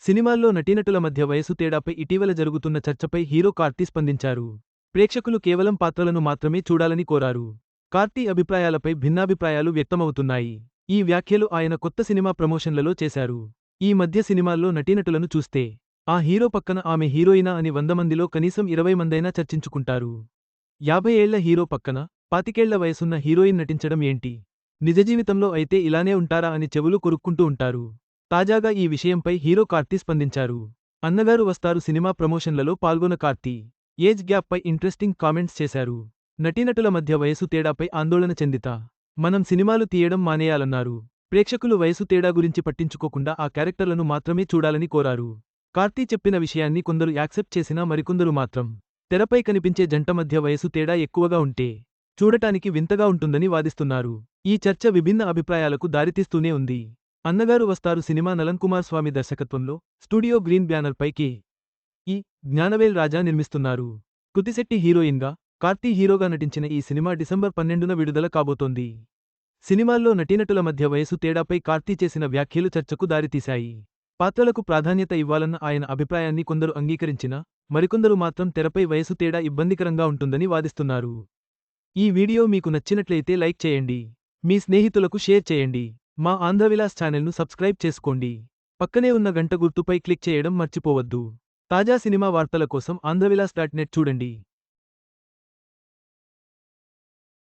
సినిమాల్లో నటీనటుల మధ్య వయసు తేడాపై ఇటీవల జరుగుతున్న చర్చపై హీరో కార్తీ స్పందించారు. ప్రేక్షకులు కేవలం పాత్రలను మాత్రమే చూడాలని కోరారు. కార్తీ అభిప్రాయాలపై భిన్నాభిప్రాయాలు వ్యక్తమవుతున్నాయి. ఈ వ్యాఖ్యలు ఆయన కొత్త సినిమా ప్రమోషన్లలో చేశారు. ఈ మధ్య సినిమాల్లో నటీనటులను చూస్తే ఆ హీరో పక్కన ఆమె హీరోయినా అని 100 మందిలో కనీసం 20 మందైనా చర్చించుకుంటారు. 50 ఏళ్ల హీరో పక్కన 25 వయసున్న హీరోయిన్ నటించడం ఏంటి? నిజజీవితంలో అయితే ఇలానే ఉంటారా అని చెవులు కొరుక్కుంటూ ఉంటారు. తాజాగా ఈ విషయంపై హీరో కార్తీ స్పందించారు. అన్నగారు వస్తారు సినిమా ప్రమోషన్లలో పాల్గొన్న కార్తీ ఏజ్ గ్యాప్పై ఇంట్రెస్టింగ్ కామెంట్స్ చేశారు. నటీనటుల మధ్య వయసు తేడాపై ఆందోళన చెందితా మనం సినిమాలు తీయడం మానేయాలన్నారు. ప్రేక్షకులు వయసు తేడా గురించి పట్టించుకోకుండా ఆ క్యారెక్టర్లను మాత్రమే చూడాలని కోరారు. కార్తీ చెప్పిన విషయాన్ని కొందరు యాక్సెప్ట్ చేసినా మరికొందరు మాత్రం తెరపై కనిపించే జంట మధ్య వయసు తేడా ఎక్కువగా ఉంటే చూడటానికి వింతగా ఉంటుందని వాదిస్తున్నారు. ఈ చర్చ విభిన్న అభిప్రాయాలకు దారితీస్తూనే ఉంది. అన్నగారు వస్తారు సినిమా నలన్ కుమార్ స్వామి దర్శకత్వంలో స్టూడియో గ్రీన్ బ్యానర్ పై కె.ఇ. జ్ఞానవేల్ రాజా నిర్మిస్తున్నారు. కృతిశెట్టి హీరోయిన్గా, కార్తీ హీరోగా నటించిన ఈ సినిమా డిసెంబర్ 12న విడుదల కాబోతోంది. సినిమాల్లో నటీనటుల మధ్య వయసు తేడాపై కార్తీ చేసిన వ్యాఖ్యలు చర్చకు దారితీశాయి. పాత్రలకు ప్రాధాన్యత ఇవ్వాలన్న ఆయన అభిప్రాయాన్ని కొందరు అంగీకరించినా మరికొందరు మాత్రం తెరపై వయసు తేడా ఇబ్బందికరంగా ఉంటుందని వాదిస్తున్నారు. ఈ వీడియో మీకు నచ్చినట్లయితే లైక్ చేయండి. మీ స్నేహితులకు షేర్ చేయండి. మా ఆంధ్రవిలాస్ ఛానల్ను సబ్స్క్రైబ్ చేసుకోండి. పక్కనే ఉన్న గంట గుర్తుపై క్లిక్ చేయడం మర్చిపోవద్దు. తాజా సినిమా వార్తల కోసం ఆంధ్రవిలాస్.net చూడండి.